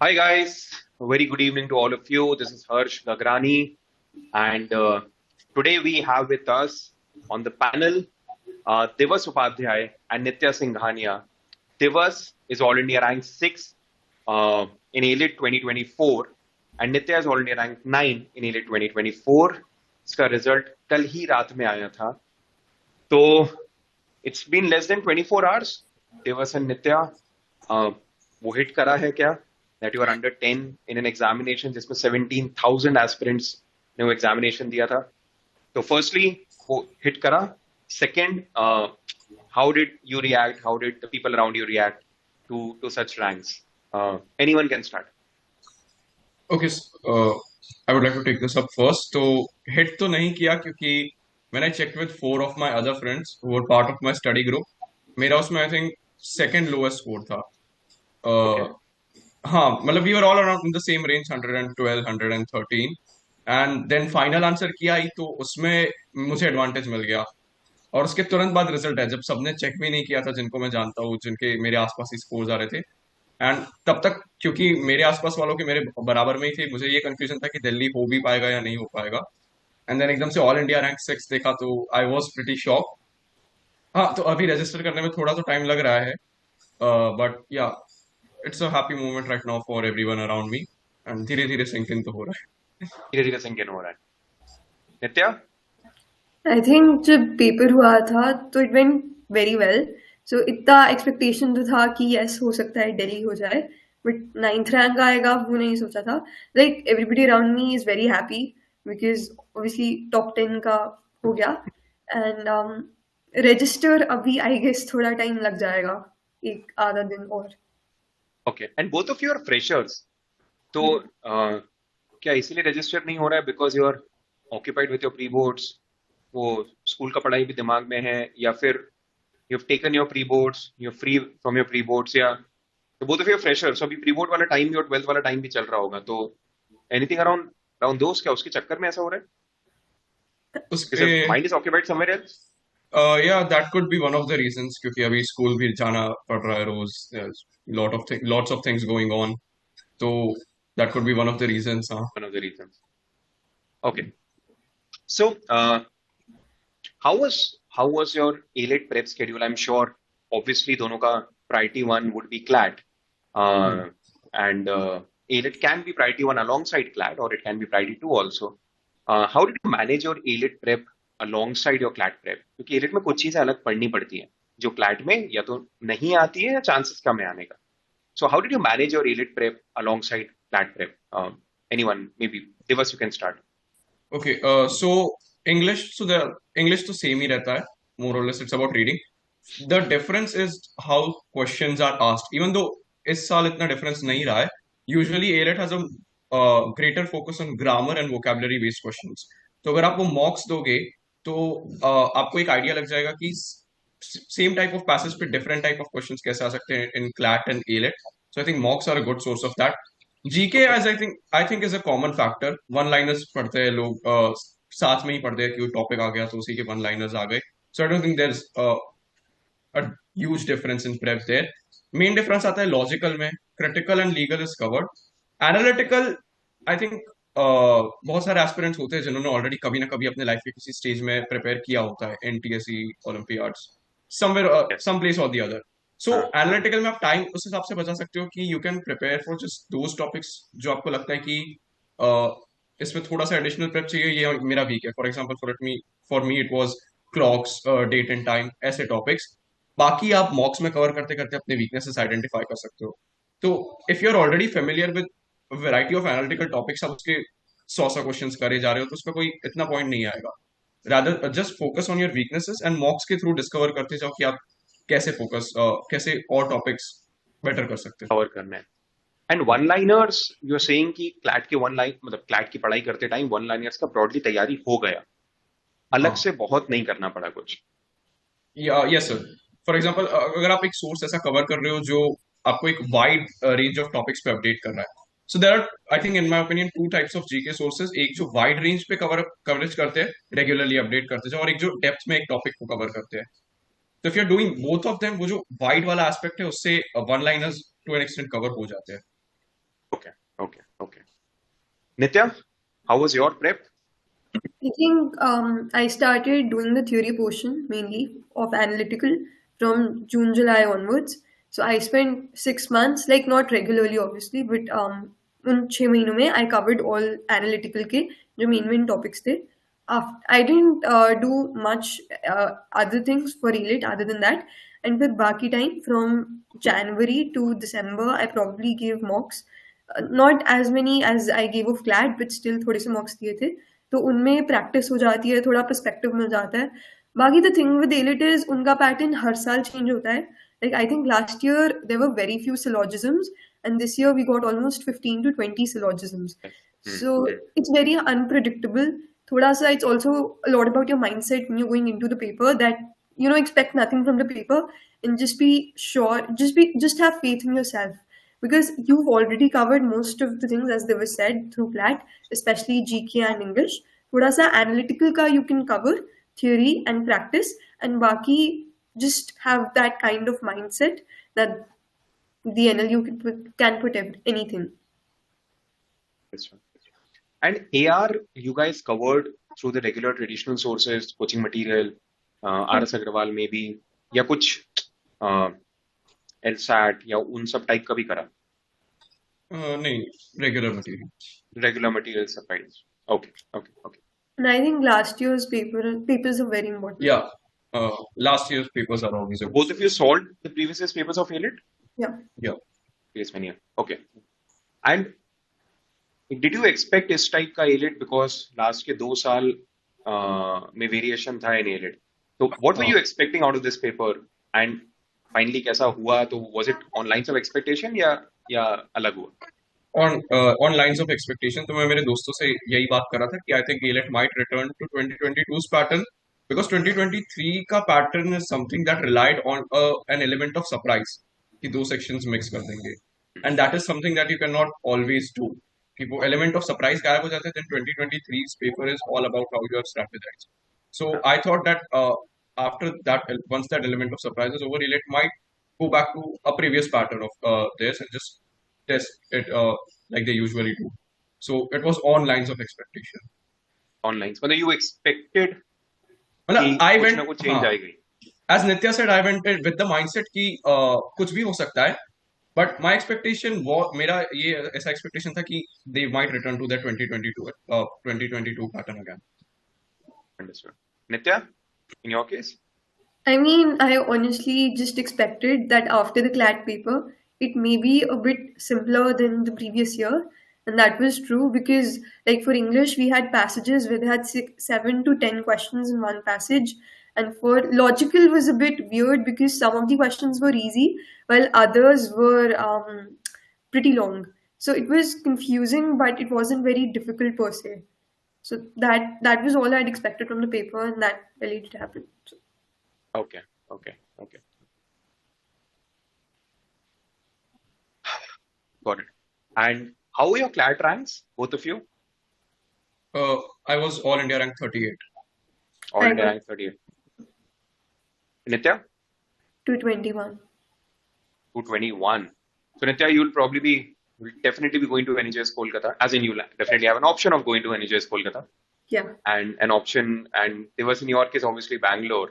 Hi guys, very good evening to all of you. This is Harsh Gagrani, and today we have with us on the panel Divas Upadhyay and Nitya Singhania. Divas is All India ranked 6 in AILET 2024, and Nitya is All India ranked 9 in AILET 2024. इसका result कल ही रात में आया था, तो it's been less than 24 hours. Divas and Nitya, वो hit करा है क्या that you are under 10 in an examination जिसमें 17,000 एस्पिरेंट्स ने वो एग्जामिनेशन दिया था? तो फर्स्टली वो हिट करा. Second, how did you react, how did the people around you react to such ranks? Anyone can start. Okay, I would like to take this up first. तो hit तो नहीं किया क्योंकि when I checked with four of my other friends who were part of my study group, मेरा उसमें I think second lowest score था. Okay. uh, हाँ मतलब we were all around in the same range 112 113 and then final answer किया ही तो उसमें मुझे advantage मिल गया. और उसके तुरंत बाद रिजल्ट है जब सबने चेक भी नहीं किया था, जिनको मैं जानता हूँ, जिनके मेरे आसपास ही स्कोर्स आ रहे थे. एंड तब तक क्योंकि मेरे आसपास वालों के मेरे बराबर में ही थे, मुझे ये कंफ्यूजन था कि दिल्ली हो भी पाएगा या नहीं हो पाएगा. एंड देन एकदम से ऑल इंडिया रैंक 6 देखा तो आई वॉज प्रिटी शॉक. हाँ तो अभी रजिस्टर करने में थोड़ा तो टाइम लग रहा है, बट या it's a happy moment right now for everyone around me. And धीरे धीरे सिंक इन तो हो रहा है. धीरे धीरे सिंक इन हो रहा है. नित्या. आई थिंक जब पेपर हुआ था तो इट वेंट वेरी वेल. सो इतना एक्सपेक्टेशन तो था कि यस हो सकता है दिल्ली हो जाए, बट नाइन्थ रैंक आएगा वो नहीं सोचा था. Like everybody around me is very happy because obviously top 10 का हो गया. एंड रजिस्टर अभी आई गेस थोड़ा टाइम लग जाएगा, एक आधा दिन और. Okay, and both of you are freshers, तो क्या इसीलिए रजिस्टर नहीं हो रहा है because you are occupied with your pre boards, वो स्कूल का पढ़ाई भी दिमाग में है, या फिर you have taken your pre boards, you are free from your pre boards, या तो both of you are freshers, अभी प्री बोर्ड वाला टाइम भी और 12th वाला टाइम भी चल रहा होगा, तो एनीथिंग अराउंड अराउंड दोस्त, क्या उसके चक्कर में ऐसा हो रहा है? उसके is mind is occupied somewhere else? या that could be one of the reasons, क्योंकि अभी स्कूल भी जाना पड़ रहा है रोज. Lots of things going on. तो that could be one of the reasons. हाँ. One of the reasons. Okay, so how was your AILET prep schedule? I'm sure, obviously, दोनों का priority one would be CLAT, Hmm. and AILET can be priority one alongside CLAT, or it can be priority two also. How did you manage your AILET prep alongside your CLAT prep? क्योंकि AILET में कुछ चीजें अलग पढ़नी पड़ती हैं जो CLAT में या तो नहीं आती है या चांसेस कम है आने का. So how did you manage your AILET prep alongside CLAT prep? Anyone, maybe Divas, you can start. Okay, so the English तो सेम ही रहता है, more or less it's about reading. The difference is how questions are asked. Even though इस साल इतना difference नहीं रहा है, usually ALET has a greater focus on grammar and vocabulary based questions. तो अगर आप वो mocks दोगे तो आपको एक आइडिया लग जाएगा कि सेम टाइप ऑफ पैसेज पे डिफरेंट टाइप ऑफ क्वेश्चंस कैसे आ सकते हैं in CLAT and AILET. So I think mocks are a good source of that. GK Okay. As I think is a common factor. One liners पढ़ते हैं लोग, साथ में ही पढ़ते हैं कि टॉपिक आ गया तो उसी के वन लाइनर्स आ गए. So I don't think there is a huge difference in prep there. Main difference आता है लॉजिकल में. Critical and legal is covered. Analytical I think बहुत सारे एस्पिरेंट्स होते हैं जिन्होंने ऑलरेडी कभी ना कभी अपने लाइफ के किसी स्टेज में प्रिपेयर किया होता है, NTSC, Olympiads, somewhere Yes. some place or the other. So हाँ. एनालिटिकल में आप टाइम उस हिसाब से बचा सकते हो कि you can prepare for just those topics जो आपको लगता है कि uh, इसमें थोड़ा सा एडिशनल प्रेप चाहिए, ये मेरा वीक है. For example for me it was clocks, date and time, ऐसे टॉपिक्स. बाकी आप मॉक्स में कवर करते करते अपने वीकनेसेस आइडेंटिफाई कर सकते हो. तो if you are already familiar with variety of analytical topics, आप उसके 100 क्वेश्चंस करे जा रहे हो तो उसमें कोई इतना पॉइंट नहीं आएगा. Rather just focus on your weaknesses and मॉक्स के थ्रू डिस्कवर करते जाओ कि आप कैसे और टॉपिक्स बेटर कर सकते कवर करना है. And one liners, you are saying कि क्लैट के वन लाइन, मतलब क्लैट की पढ़ाई करते टाइम वन लाइनर्स का ब्रॉडली तैयारी हो गया, हो. अलग हाँ. से बहुत नहीं करना पड़ा कुछ? Yes sir. फॉर एग्जाम्पल अगर आप एक सोर्स ऐसा कवर कर रहे हो जो आपको एक वाइड रेंज ऑफ टॉपिक्स पे अपडेट कर रहा है. So there are, I think in my opinion, two types of GK sources. एक जो वाइड रेंज पे कवरेज करते हैं, रेगुलरली अपडेट करते हैं, और एक जो डेप्थ में एक टॉपिक को कवर करते हैं. तो if you are doing both of them, वो जो वाइड वाला एस्पेक्ट है उससे one liners to an extent cover हो जाते हैं. Okay. Nitya, how was your prep? I think I started doing the theory portion mainly of analytical from June, July onwards. So I spent 6 months, like not regularly obviously, but उन 6 महीनों में I covered all analytical के जो main topics थे. I didn't do much other things for AILET other than that. And फिर बाकी time from January to December I probably gave mocks. Not as many as I gave of CLAT, but still थोड़े से mocks दिए थे. तो उनमें practice हो जाती है, थोड़ा पर्सपेक्टिव मिल जाता है. बाकी the thing with AILET is उनका पैटर्न हर साल चेंज होता है. Like I think last year there were very few syllogisms and this year we got almost 15 to 20 syllogisms. So it's very unpredictable. थोड़ा सा it's also a lot about your mindset when you're going into the paper that expect nothing from the paper and just be sure, just have faith in yourself because you've already covered most of the things as they were said through CLAT, especially GK and English. थोड़ा सा analytical का you can cover theory and practice and बाकी just have that kind of mindset that the NLU can put anything. This one. And AR, you guys covered through the regular traditional sources, coaching material, RS Agrawal maybe, या कुछ LSAT या उन सब type का भी करा? नहीं, regular material supplies. Okay. And I think last year's papers are very important. Yeah, last year's papers are always both of you solved the previous year's papers of AILET? Yeah. Yes, many. Okay. And did you expect इस type का AILET because last के 2 साल में variation था in AILET? So what were you expecting out of this paper? And finally कैसा हुआ? तो was it on lines of expectation या अलग हुआ? On lines of expectation, तो मैं मेरे दोस्तों से यही बात कर रहा था कि I think AILET might return to 2022's pattern because 2023 का pattern is something that relied on an element of surprise कि 2 sections mix कर देंगे, and that is something that you cannot always do. कि वो element of surprise गायब हो जाता है, then 2023's paper is all about how you have strategized. So I thought that after that, once that element of surprise is over, AILET might go back to a previous pattern of theirs and just test it like they usually do. So it was on lines of expectation. On lines. But you expected I went कुछ change आएगी. As Nitya said, I went with the mindset कि कुछ भी हो सकता है. But my expectation मेरा ये ऐसा expectation था कि they might return to their 2022 pattern again. Understood. Nitya, in your case? I mean, I honestly just expected that after the CLAT paper, it may be a bit simpler than the previous year. And that was true because, like for English, we had passages where they had 7 to 10 questions in one passage. And for logical was a bit weird because some of the questions were easy while others were pretty long. So it was confusing, but it wasn't very difficult per se. So that was all I'd expected from the paper, and that really did happen. So. Okay. Got it. And how were your CLAT ranks, both of you? I was All India rank 38. All India rank 38. Nitya? 221. 221. So Nitya, you'll definitely be going to NHS Kolkata. As in, you'll definitely have an option of going to NHS Kolkata. Yeah. And an option, and Divas in your case, obviously Bangalore.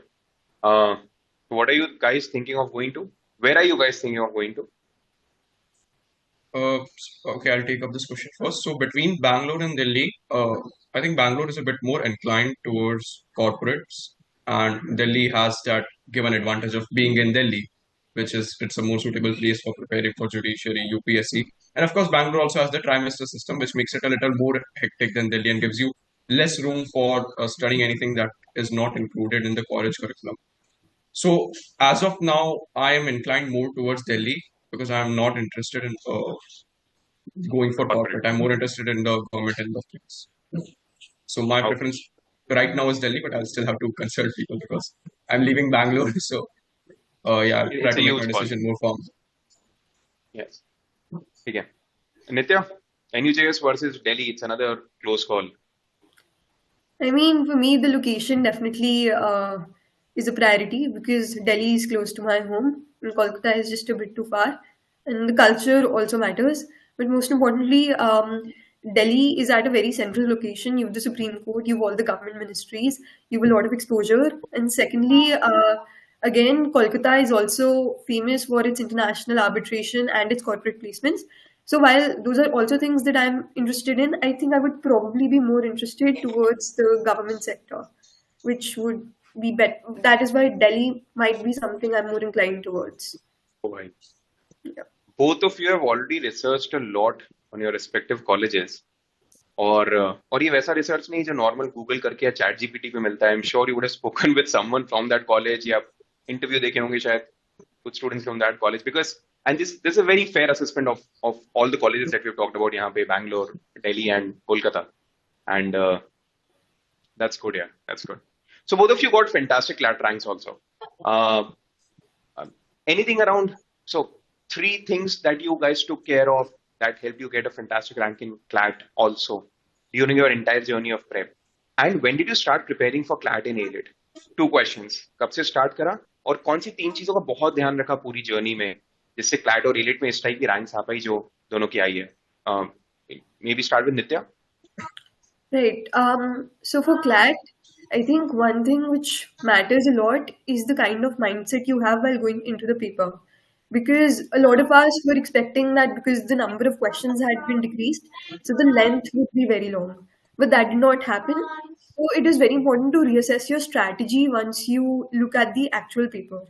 What are you guys thinking of going to? Where are you guys thinking of going to? Okay, I'll take up this question first. So between Bangalore and Delhi, I think Bangalore is a bit more inclined towards corporates, and Delhi has that given advantage of being in Delhi, which is it's a more suitable place for preparing for judiciary, UPSC, and of course Bangalore also has the trimester system, which makes it a little more hectic than Delhi and gives you less room for studying anything that is not included in the college curriculum. So as of now, I am inclined more towards Delhi because I am not interested in going for corporate. I'm more interested in the government end of things. So my preference right now is Delhi, but I'll still have to consult people because I'm leaving Bangalore. So yeah, I'll try to make my decision more firm. Yes. Okay. Nitya, NUJS versus Delhi, it's another close call. I mean, for me, the location definitely is a priority because Delhi is close to my home and Kolkata is just a bit too far. And the culture also matters. But most importantly, Delhi is at a very central location. You have the Supreme Court, you have all the government ministries, you have a lot of exposure. And secondly, again, Kolkata is also famous for its international arbitration and its corporate placements. So while those are also things that I'm interested in, I think I would probably be more interested towards the government sector, which would be better. That is why Delhi might be something I'm more inclined towards. Oh, भाई. Yeah. Both of you have already researched a lot on your respective colleges. और ये वैसा research नहीं जो normal Google करके या chat GPT पे मिलता है. I am sure you would have spoken with someone from that college या इंटरव्यू देखे होंगे शायद कुछ students from that college because and this a very fair assessment of all the colleges that we have talked about यहाँ पे Bangalore, Delhi and Kolkata and that's good, yeah, that's good. So both of you got fantastic CLAT ranks also. Anything around, so 3 things that you guys took care of that helped you get a fantastic rank in CLAT also during your entire journey of prep. And when did you start preparing for CLAT in AILET? 2 questions. कब से start करा और कौन सी 3 चीजों का बहुत ध्यान रखा पूरी जर्नी में जिससे CLAT और AILET में इस टाइप की रैंक्स आ पाई जो दोनों की आई है? Maybe start with Nitya. Right. So for CLAT, I think one thing which matters a lot is the kind of mindset you have while going into the paper. Because a lot of us were expecting that because the number of questions had been decreased, so the length would be very long. But that did not happen. So it is very important to reassess your strategy once you look at the actual paper.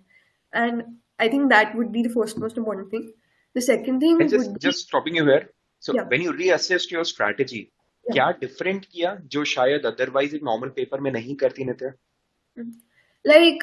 And I think that would be the first most important thing. The second thing And would be, just stopping you here. So yeah, when you reassessed your strategy, yeah. क्या different किया जो शायद otherwise एक normal paper में नहीं करती नित्या? Like,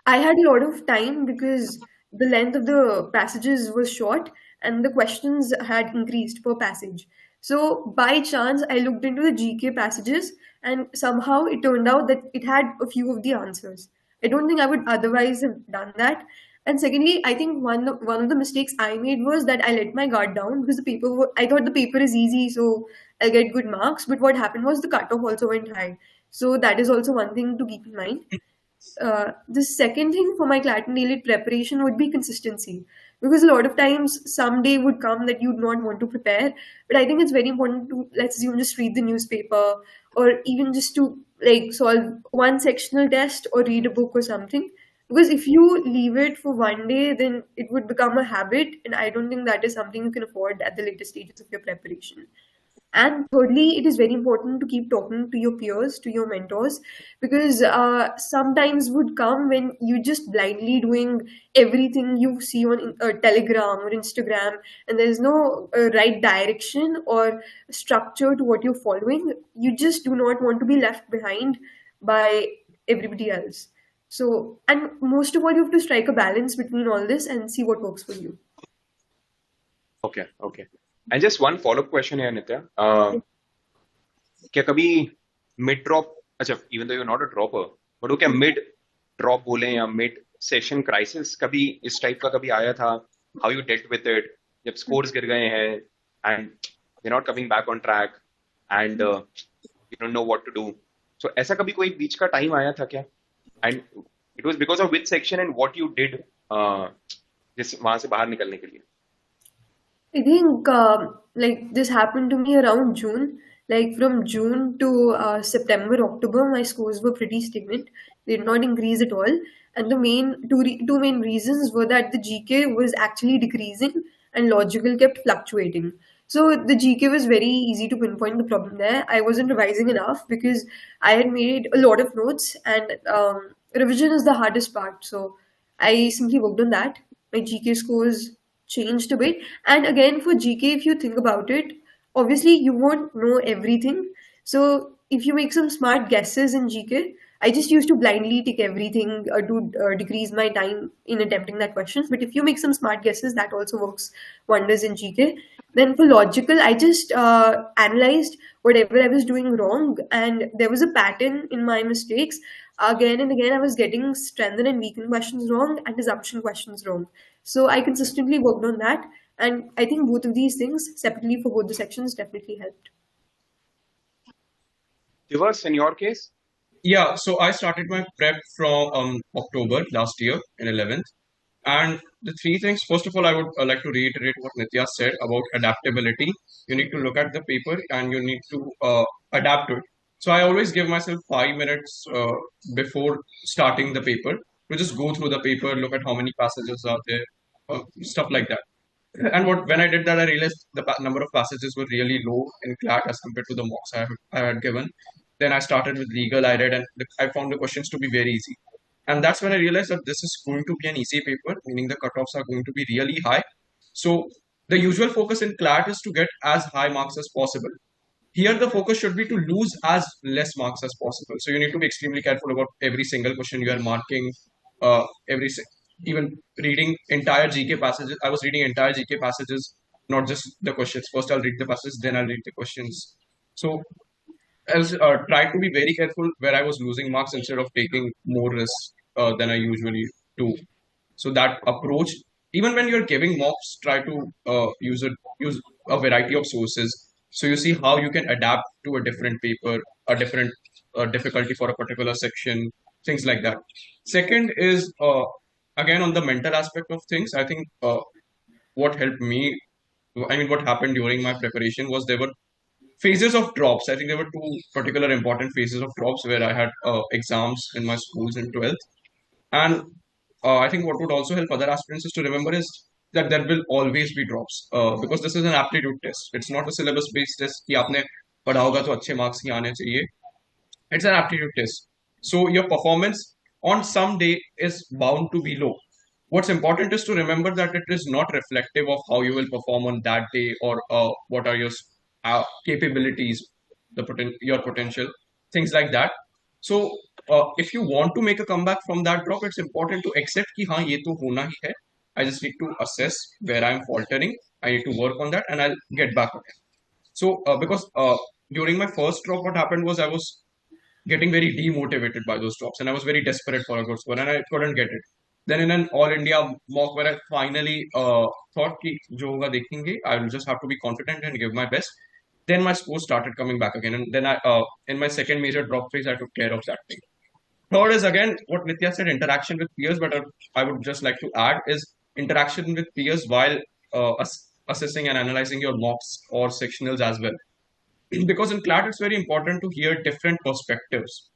I had a lot of time because the length of the passages was short and the questions had increased per passage. So, by chance, I looked into the GK passages and somehow it turned out that it had a few of the answers. I don't think I would otherwise have done that. And secondly, I think one of the mistakes I made was that I let my guard down because I thought the paper is easy, so I'll get good marks. But what happened was the cutoff also went high. So that is also one thing to keep in mind. The second thing for my CLAT and AILET preparation would be consistency. Because a lot of times, some day would come that you'd not want to prepare. But I think it's very important to, let's assume, just read the newspaper or even just to like solve one sectional test or read a book or something. Because if you leave it for one day, then it would become a habit. And I don't think that is something you can afford at the later stages of your preparation. And thirdly, it is very important to keep talking to your peers, to your mentors, because sometimes would come when you just blindly doing everything you see on Telegram or Instagram, and there's no right direction or structure to what you're following. You just do not want to be left behind by everybody else. So, and most of all, you have to strike a balance between all this and see what works for you. Okay, okay. And just one follow-up question here, Nitya. क्या कभी mid drop, अच्छा, even though you not a dropper, but वो क्या mid drop बोले या mid session crisis कभी इस type का कभी आया था? How you dealt with it जब स्कोर्स गिर गए हैं and you not coming back on track and you don't know what to do? So ऐसा कभी कोई बीच का टाइम आया था क्या? And it was because of which section and what you did जिस वहां से बाहर निकलने के लिए? I think like this happened to me around June. Like from June to September, October, my scores were pretty stagnant. They did not increase at all. And the two main reasons were that the GK was actually decreasing and logical kept fluctuating. So the GK was very easy to pinpoint the problem there. I wasn't revising enough because I had made a lot of notes and revision is the hardest part. So I simply worked on that. My GK scores changed a bit. And again, for GK, if you think about it, obviously you won't know everything. So if you make some smart guesses in GK, I just used to blindly take everything to decrease my time in attempting that question. But if you make some smart guesses, that also works wonders in GK. Then for logical, I just analyzed whatever I was doing wrong, and there was a pattern in my mistakes. Again and again, I was getting strengthen and weaken questions wrong and assumption questions wrong. So I consistently worked on that, and I think both of these things separately for both the sections definitely helped. Divas, in your case? Yeah, so I started my prep from October last year in 11th. And the three things, first of all, I would like to reiterate what Nitya said about adaptability. You need to look at the paper and you need to adapt to it. So I always give myself 5 minutes before starting the paper to just go through the paper, look at how many passages are there, stuff like that. And when I did that, I realized the number of passages were really low in CLAT as compared to the mocks I had given. Then I started with legal. I read and I found the questions to be very easy. And that's when I realized that this is going to be an easy paper, meaning the cutoffs are going to be really high. So the usual focus in CLAT is to get as high marks as possible. Here, the focus should be to lose as less marks as possible. So you need to be extremely careful about every single question you are marking, every even reading entire GK passages. I was reading entire GK passages, not just the questions. First, I'll read the passages, then I'll read the questions. So I was tried to be very careful where I was losing marks instead of taking more risks than I usually do. So that approach, even when you're giving mocks, try to use a variety of sources. So you see how you can adapt to a different paper, a different difficulty for a particular section, things like that. Second is again on the mental aspect of things. I think what helped me, I mean, what happened during my preparation was there were phases of drops. I think there were two particular important phases of drops where I had exams in my schools in 12th. And I think what would also help other aspirants is to remember is that there will always be drops because this is an aptitude test. It's not a syllabus based test कि आपने पढ़ा होगा तो अच्छे marks ही आने चाहिए. It's an aptitude test. So your performance on some day is bound to be low. What's important is to remember that it is not reflective of how you will perform on that day or what are your capabilities, your potential, things like that. So if you want to make a comeback from that drop, it's important to accept कि हाँ ये तो होना ही है. I just need to assess where I'm faltering. I need to work on that and I'll get back again. So because during my first drop, what happened was I was getting very demotivated by those drops and I was very desperate for a good score and I couldn't get it. Then in an all India mock where I finally thought कि जो होगा देखेंगे, I will just have to be confident and give my best. Then my score started coming back again, and then I in my second major drop phase I took care of that thing. Third is again what Nitya said, interaction with peers, but I would just like to add is interaction with peers while assessing and analyzing your mocks or sectionals as well. Because in CLAT, it's very important to hear different perspectives,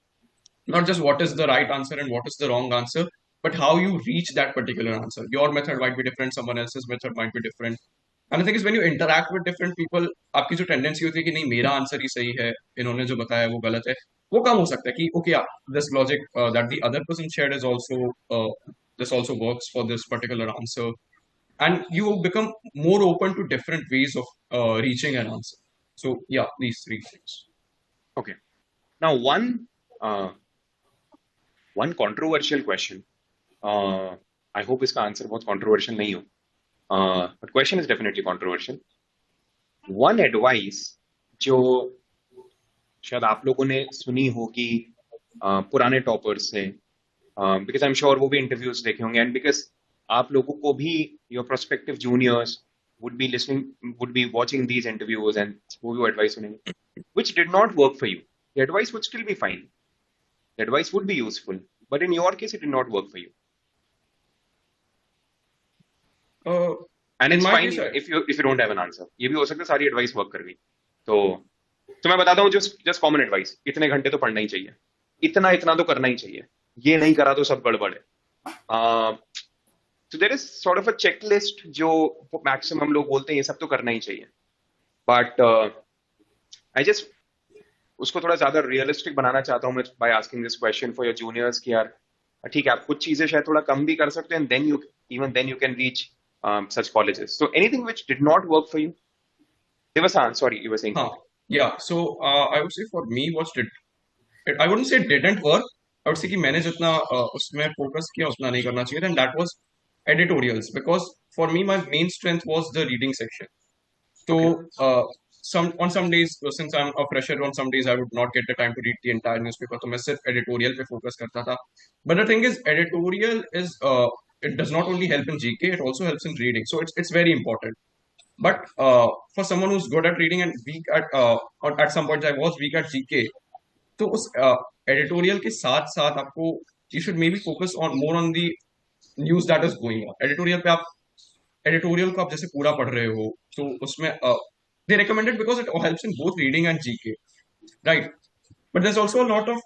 not just what is the right answer and what is the wrong answer, but how you reach that particular answer. Your method might be different, someone else's method might be different. And the thing is, when you interact with different people, आपकी जो tendency होती है कि नहीं मेरा answer ही सही है, इन्होंने जो बताया वो गलत है, वो कम हो सकता है कि okay, yeah, this logic that the other person shared is also this also works for this particular answer, and you become more open to different ways of reaching an answer. So yeah, these three things. Okay. Now one controversial question. I hope इसका answer बहुत controversial नहीं हो. But question is definitely controversial. One advice जो शायद आप लोगों ने सुनी होगी पुराने टॉपर्स से, because I'm sure वो भी इंटरव्यूज देखे होंगे, and because आप लोगों को भी your prospective juniors would be watching these interviews and वो भी advice सुनेंगे, which did not work for you. The advice would still be fine. The advice would be useful, but in your case, it did not work for you. And it's fine if you don't have an answer. ये भी हो सकता है सारी advice work कर गई. तो मैं बताता हूँ just common advice. इतने घंटे तो पढ़ना ही चाहिए. इतना तो करना ही चाहिए. ये नहीं करा तो सब गड़बड़ है. So there is sort of a checklist जो maximum लोग बोलते हैं ये सब तो करना ही चाहिए. But I just उसको थोड़ा ज्यादा रियलिस्टिक बनाना चाहता हूँ by asking this question for your juniors कि यार ठीक है आप कुछ चीजें शायद थोड़ा कम भी कर सकते हैं, and then you can reach such colleges. So anything which did not work for you? Divas, sorry, you were saying. Yeah, so I would say for me, I wouldn't say didn't work. I would say कि मैंने जितना उसमें focus किया उतना नहीं करना चाहिए. And that was editorials, because for me my main strength was the reading section. So on some days, since I'm a fresher, on some days I would not get the time to read the entire newspaper. तो मैं सिर्फ editorial पे focus करता था. But the thing is, editorial is it does not only help in GK, it also helps in reading. So it's very important. But for someone who's good at reading and weak at some points I was weak at GK, तो उस editorial के साथ साथ आपको you should maybe focus on more on the news that is going on. Editorial पे आप editorial को आप जैसे पूरा पढ़ रहे हो तो उसमें they recommended because it helps in both reading and GK, right? But there is also a lot of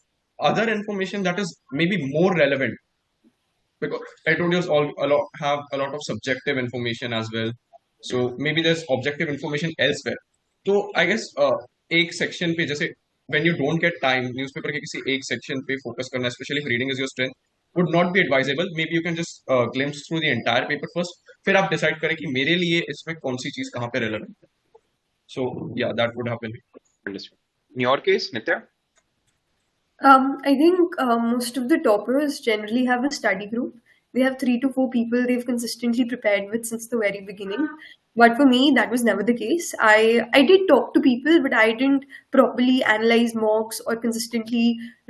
other information that is maybe more relevant because editorials all have a lot of subjective information as well. So maybe there's objective information elsewhere. So I guess एक section पे जैसे when you don't get time newspaper के किसी एक section पे focus करना, especially if reading is your strength, would not be advisable. Maybe you can just glimpse through the entire paper first. फिर आप decide करें कि मेरे लिए इसमें कौन सी चीज कहाँ पे relevant है. So yeah, that would happen. Understood. In your case, Nitya? I think most of the toppers generally have a study group. They have 3 to 4 people they've consistently prepared with since the very beginning. But for me, that was never the case. I did talk to people, but I didn't properly analyze mocks or consistently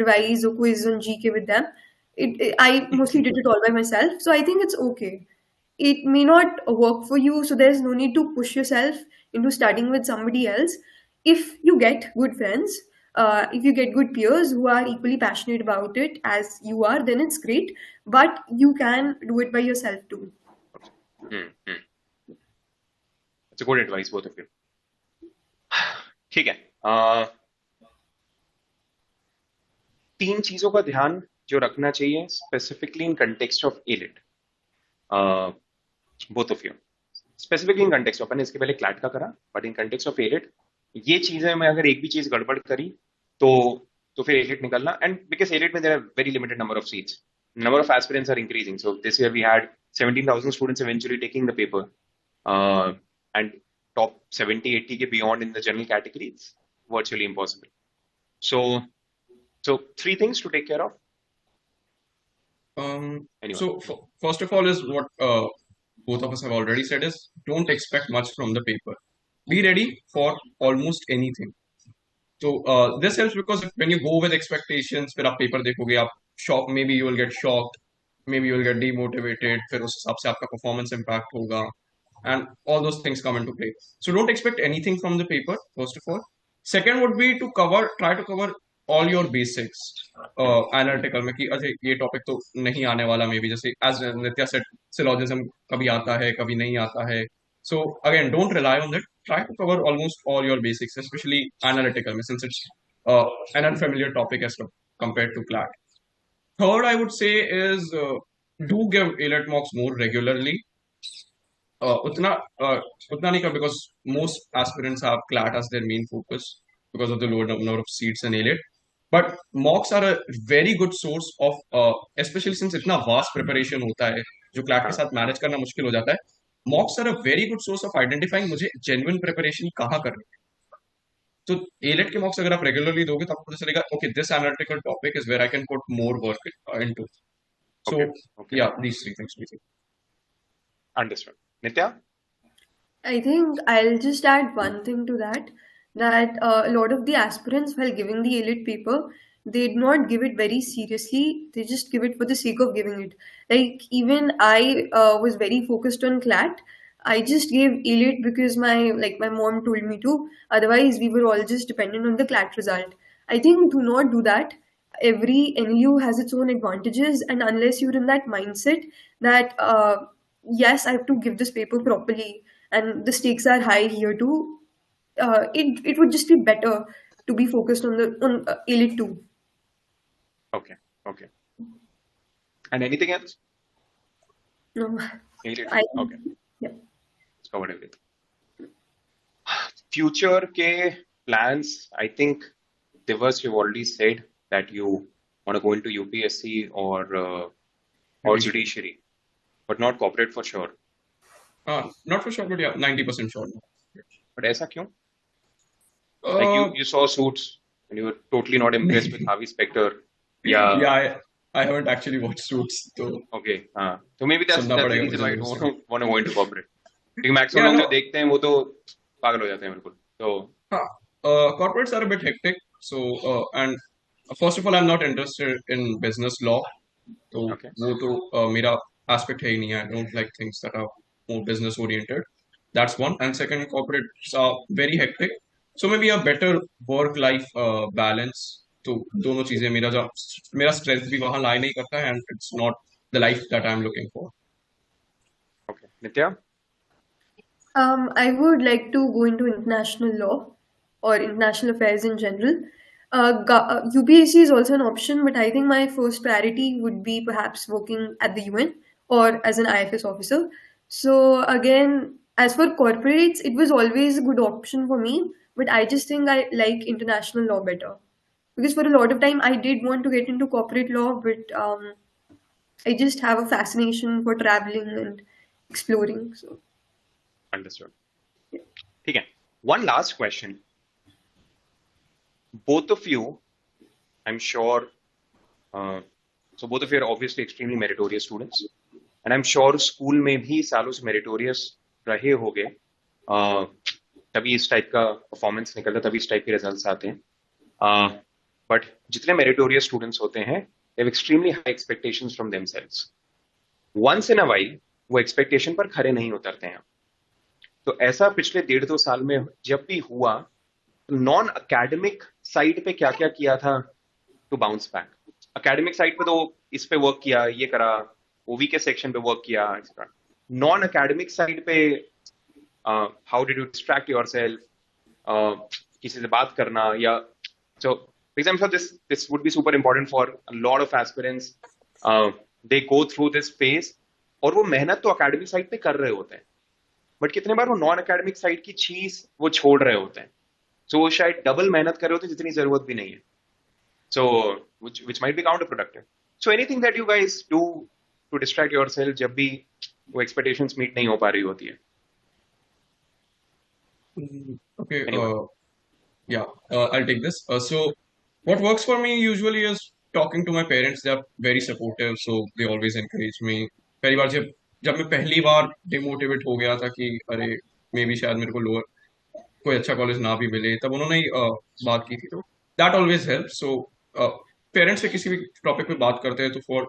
revise or quiz on GK with them. I mostly did it all by myself. So I think it's okay. It may not work for you, so there's no need to push yourself into studying with somebody else. If you get good friends, if you get good peers who are equally passionate about it as you are, then it's great. But you can do it by yourself too. It's a good advice, both of you. ठीक है, 3 चीजों का ध्यान जो रखना चाहिए specifically in context of elite, both of you. Specifically in context of, मैंने इसके पहले क्लैट का करा, but in context of elite ये चीजें में अगर एक भी चीज गड़बड़ करी तो फिर एलिट निकलना। एंड बिकॉज एलिट में there are very limited number of seats, number of aspirants are increasing. So this year we had 17,000 students eventually taking the paper, and top 70-80 ke beyond in the general category, it's virtually impossible. So 3 things to take care of. Anyway. So first of all is what both of us have already said is don't expect much from the paper. Be ready for almost anything. So this helps because when you go with expectations, फिर आप paper देखोगे, आप shock, maybe you will get shocked, maybe you will get demotivated, फिर उस हिसाब से आपका performance impact होगा, and all those things come into play. So don't expect anything from the paper, first of all. Second would be to try to cover all your basics analytical में कि अच्छा ये topic तो नहीं आने वाला, maybe जैसे as Nitya said, syllogism कभी आता है कभी नहीं आता है. So again, don't rely on that. Try to cover almost all your basics, especially analytical, since it's an unfamiliar topic as compared to CLAT. Third, I would say is do give AILET mocks more regularly. Utna nahi kar, because most aspirants have CLAT as their main focus because of the lower number of seats in AILET. But mocks are a very good source of, especially since इतना vast preparation होता है जो CLAT के साथ manage करना मुश्किल हो जाता है. Mocks are a very good source of identifying मुझे genuine preparation कहाँ करनी है. तो AILET के mocks अगर आप regularly दोगे तो आपको पता चलेगा okay, this analytical topic is where I can put more work into. So yeah, these 3 things we think. Understood. Nitya? I think I'll just add one thing to that, that a lot of the aspirants, while giving the AILET paper, they do not give it very seriously. They just give it for the sake of giving it. Like, even I was very focused on CLAT. I just gave AILET because my mom told me to. Otherwise, we were all just dependent on the CLAT result. I think do not do that. Every NLU has its own advantages, and unless you're in that mindset that yes, I have to give this paper properly, and the stakes are high here too, it would just be better to be focused on AILET too. Okay. And anything else? No. AILET. Okay. Yeah. Let's cover everything. Future ke plans, I think, Divas, you've already said that you want to go into UPSC or judiciary, but not corporate for sure. Not for sure, but yeah, 90% sure. But ऐसा क्यों? Like you saw Suits and you were totally not impressed with Harvey Specter. Yeah, I haven't actually watched Suits, so okay. So maybe that's the reason why you don't want to go into corporate. क्योंकि maximum लोग जो देखते हैं वो तो पागल हो जाते हैं बिल्कुल. So corporates are a bit hectic. So and first of all, I'm not interested in business law. So वो तो मेरा aspect है ही नहीं. I don't like things that are more business oriented. That's one. And second, corporates are very hectic. So maybe a better work-life balance. तो दोनों चीजें मेरा stress भी वहाँ lie नहीं करता है, and it's not the life that I'm looking for. Okay. Nitya? I would like to go into international law or international affairs in general. UPSC is also an option, but I think my first priority would be perhaps working at the UN or as an IFS officer. So, again, as for corporates, it was always a good option for me, but I just think I like international law better. Because for a lot of time, I did want to get into corporate law, but I just have a fascination for traveling and exploring. So, Understood. ठीक है. One last question. Both of you, I'm sure, so both of you are obviously extremely meritorious students. And I'm sure school में भी सालों से meritorious रहे होगे. तभी इस टाइप का परफॉर्मेंस निकलता, तभी इस टाइप के रिजल्ट्स आते हैं. बट जितने meritorious स्टूडेंट्स होते हैं, they have extremely high expectations from themselves. Once in a while, वो एक्सपेक्टेशन पर खरे नहीं उतरते हैं. तो ऐसा पिछले 1.5-2 साल में जब भी हुआ, नॉन अकेडमिक साइड पे क्या क्या किया था to bounce back? Academic side पे तो इस पे वर्क किया, ये करा, ओवी के सेक्शन पे वर्क किया. नॉन अकेडमिक साइड पे how did you distract yourself? किसी से बात करना, या so for example this would be super important for a lot of aspirants. They go through this phase और वो मेहनत तो अकेडमिक साइड पे कर रहे होते हैं, बट कितने बार वो नॉन अकेडमिक साइड की चीज वो छोड़ रहे होते हैं. सो वो शायद डबल मेहनत कर रहे होते हैं जितनी जरूरत भी नहीं है. सो which might be counterproductive. So anything that you guys do to distract yourself जब भी वो expectations meet नहीं हो पा रही होती है? Okay, Anyone? I'll take this. So what works for me usually is talking to my parents. They are very supportive, so they always encourage me. पहली बार जब मैं पहली बार डिमोटिवेट हो गया था कि अरे मे बी शायद मेरे को लोअर कोई अच्छा कॉलेज ना भी मिले, तब उन्होंने ही बात की थी, तो that always help. So parents से किसी भी टॉपिक पे बात करते हैं तो for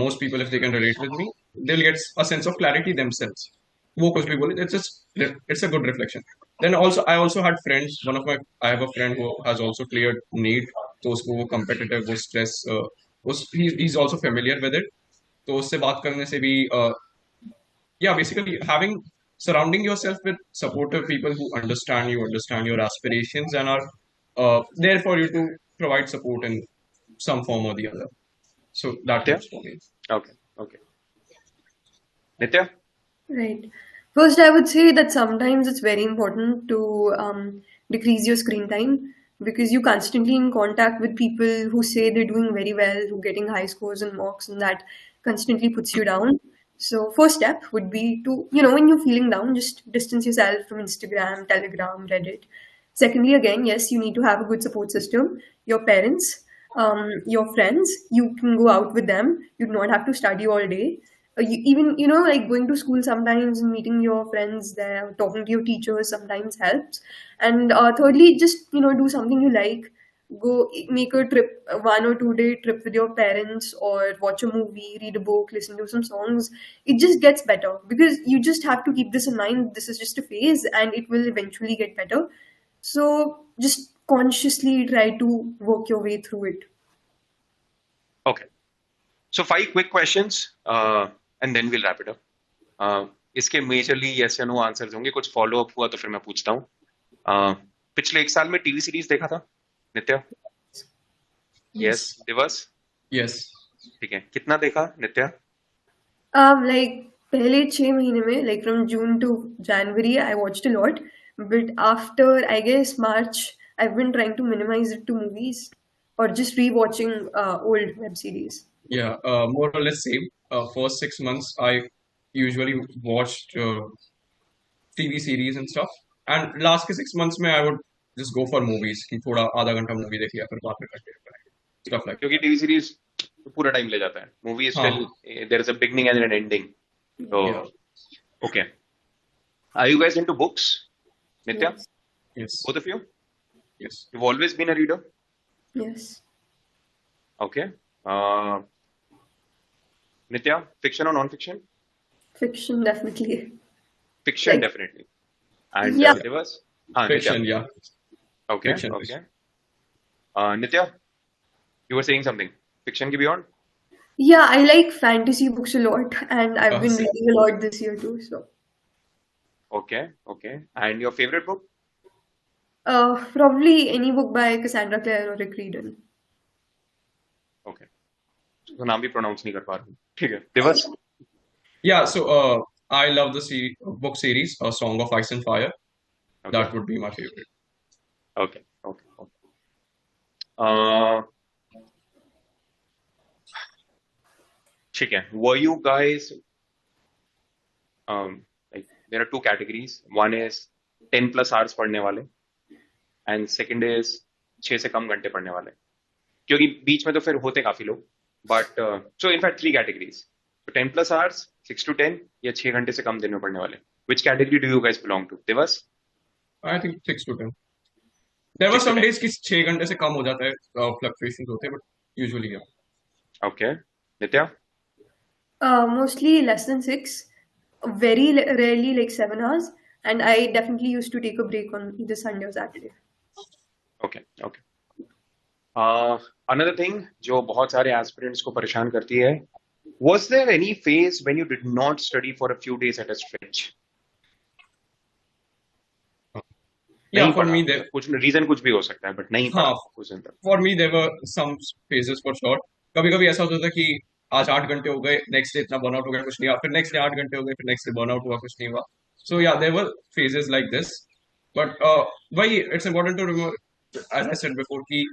most people, if they can relate with me, they'll get a sense of clarity themselves. वो कुछ भी बोले, it's a good reflection. Then also I also had friends. I have a friend who has also cleared NEET. तो उसको वो competitive, वो stress, he's also familiar with it. तो उससे बात करने से भी basically surrounding yourself with supportive people who understand you, understand your aspirations, and are there for you to provide support in some form or the other. So that Nitya? helps for me. Okay. Nitya? right. First, I would say that sometimes it's very important to decrease your screen time because you're constantly in contact with people who say they're doing very well, who are getting high scores and mocks, and that constantly puts you down. So, first step would be to, when you're feeling down, just distance yourself from Instagram, Telegram, Reddit. Secondly, again, yes, you need to have a good support system. Your parents, your friends, you can go out with them. You do not have to study all day. Even, like going to school sometimes and meeting your friends there, talking to your teachers sometimes helps. And thirdly, just, do something you like. Go make a trip, a 1 or 2 day trip with your parents, or watch a movie, read a book, listen to some songs. It just gets better because you just have to keep this in mind. This is just a phase and it will eventually get better. So just consciously try to work your way through it. Okay. So 5 quick questions and then we'll wrap it up. इसके majorly yes या no answers होंगे. कुछ follow up हुआ तो फिर मैं पूछता हूँ. पिछले 1 साल में टीवी सीरीज देखा था नित्या? Yes. दिवस? Yes. ठीक है. कितना देखा नित्या? Like पहले 6 महीने में, like from June to January, I watched a lot. But after, I guess, March, I've been trying to minimize it to movies or just rewatching old web series. Yeah, more or less same. First 6 months, I usually watched TV series and stuff. And last के 6 months में I would just go for movies. कि थोड़ा आधा घंटा movie देख लिया फिर बाद में continue करेंगे. Stuff like that. क्योंकि टीवी सीरीज पूरा टाइम ले जाता है. मूवी इज हाँ. Still there is a beginning and an ending. So Yeah. okay. Are you guys into books? Nitya? Yes. Yes. Both of you? Yes. You've always been a reader? Yes. Okay. Nitya, fiction or non-fiction? Fiction, definitely. Fiction, Like- definitely. And Yeah. Divas? Fiction, Nitya. yeah. Okay. Fiction, Okay. Nitya, you were saying something. Fiction ke beyond? Yeah, I like fantasy books a lot, and I've been Same. reading a lot this year too. So, Okay, okay. And your favorite book? probably any book by Cassandra Clare or Rick Riordan. Okay. तो नाम भी pronounce नहीं कर पा रहा हूँ. ठीक है. दिवस? Yeah, so I love the book series, A Song of Ice and Fire. Okay, That would be my favorite. okay, okay, okay. Uh, ठीक है. Were you guys like there are two categories. One is 10 plus hours पढ़ने वाले, and second is 6 से कम घंटे पढ़ने वाले. क्योंकि बीच में तो फिर होते काफी लोग. But so in fact 3 categories. So 10 plus hours, 6 to 10 या 6 घंटे से कम दिन में पढ़ने वाले. Which category do you guys belong to? Divas? I think 6 to 10. There were 6 to some 10. days कि 6 घंटे से कम हो जाता है, fluctuations होते हैं, but usually yeah. Okay. Nitya? Mostly less than 6, very rarely like 7 hours, and I definitely used to take a break on either Sunday or Saturday. Okay, okay. Another thing जो बहुत सारे aspirants को परेशान करती है, was there any phase when you did not study for a few days at a stretch? Yeah, नहीं for पढ़ा. me there. कुछ reason कुछ भी हो सकता है, but नहीं पढ़ा हाँ, कुछ दिन तक. for me there were some phases for sure. कभी कभी ऐसा होता था कि आज 8 घंटे हो गए, नेक्स्ट डे इतना बर्नआउट हो गया, कुछ नहीं हुआ, फिर नेक्स्ट डे 8 घंटे हो गए, फिर नेक्स्ट डे बर्नआउट हुआ, कुछ नहीं हुआ. So yeah, there were phases like this, but वही it's important to remember, as I said before, कि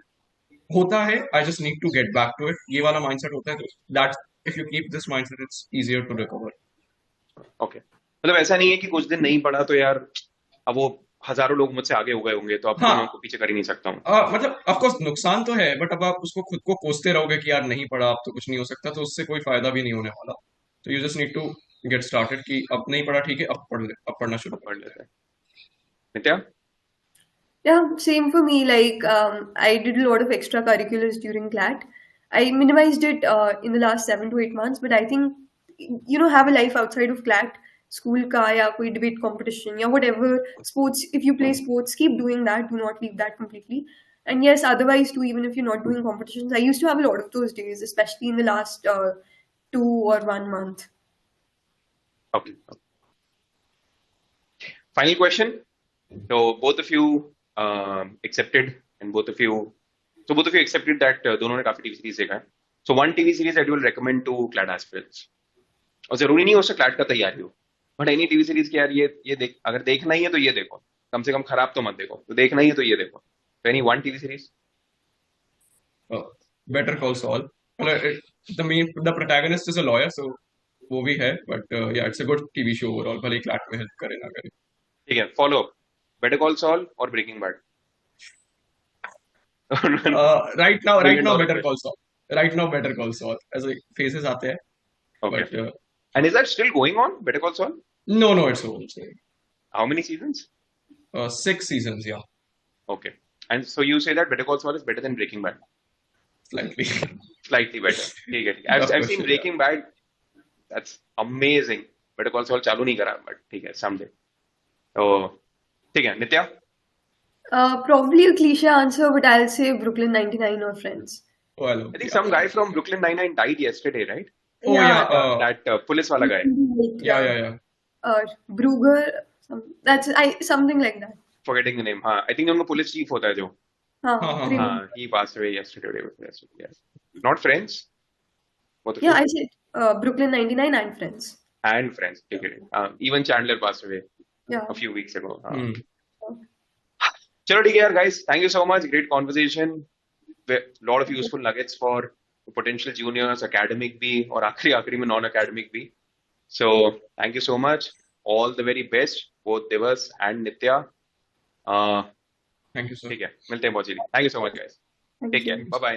होता है, I just need to get back to it. ये वाला mindset होता है, that if you keep this mindset, it's easier to recover. Okay. मतलब ऐसा नहीं है कि कुछ दिन नहीं पढ़ा तो यार अब वो हजारों लोग मुझसे आगे हो गए होंगे तो अब तो हाँ, मैं उनको पीछे कर ही नहीं सकता हूँ. मतलब ऑफ कोर्स नुकसान तो है, बट अब आप उसको खुद को कोसते रहोगे कि यार नहीं पढ़ा, अब तो कुछ नहीं हो सकता, तो उससे कोई फायदा भी नहीं होने वाला. तो you just need to get started कि अब नहीं पढ़ा, ठीक है, अब पढ़ना शुरू पढ़ कर. लेते हैं. नित्या? Yeah, same for me. Like, I did a lot of extracurriculars during CLAT. I minimized it in the last 7 to 8 months, but I think, have a life outside of CLAT, school ka ya koi debate competition, ya whatever sports. If you play sports, keep doing that. Do not leave that completely. And yes, otherwise too, even if you're not doing competitions, I used to have a lot of those days, especially in the last 2 or 1 month. Okay. Final question. So both of you accepted, and both of you accepted that दोनों ने काफी TV series देखा है. So one TV series that you will recommend to CLAT aspirants. और जरूरी नहीं हो उससे CLAT का तैयारी हो, बट एनी टीवी सीरीज की यार ये देख, अगर देखना ही है तो ये देखो, कम से कम खराब तो मत देखो, तो देखना ही है तो ये देखो. तो any one TV series? Better Call Saul. The protagonist is a lawyer, so वो भी है, but yeah, it's a good TV show overall, भले क्लैट में हेल्प करे ना करे. ठीक है. Follow up, Better Call Saul और Breaking Bad? Right now $1 Better question. Call Saul. Right now Better Call Saul. ऐसे phases आते हैं. Okay. But And is that still going on, Better Call Saul? no, it's over. How many seasons? 6 seasons, yeah, Okay. And so you say that Better Call Saul is better than Breaking Bad? slightly. Slightly better. ठीक है. I've seen Breaking Bad. That's amazing. Better Call Saul चालू नहीं करा, but ठीक है, someday. तो ठीक है. नित्या? Probably a cliche answer, but I'll say Brooklyn 99 or Friends. Oh, I love. I think some guy from Brooklyn Nine-Nine died yesterday, right? Oh yeah, That police वाला guy. yeah. Bruger, something like that. Forgetting the name. हाँ, I think उनका police chief होता है जो. हाँ, हाँ, he passed away yesterday. Yes. Not Friends? Both of Yeah, you? I said Brooklyn 99 and Friends. And Friends. ठीक है. Even Chandler passed away Yeah. a few weeks ago. Hmm. चलो ठीक है यार guys, thank you so much, great conversation, lot of useful nuggets for potential juniors, academic भी और आखिरी में non academic भी. So thank you so much, all the very best both Divas and Nitya. Thank you, sir. ठीक है, मिलते हैं बहुत जल्दी. Thank you so much guys, Thank take you. care, bye bye.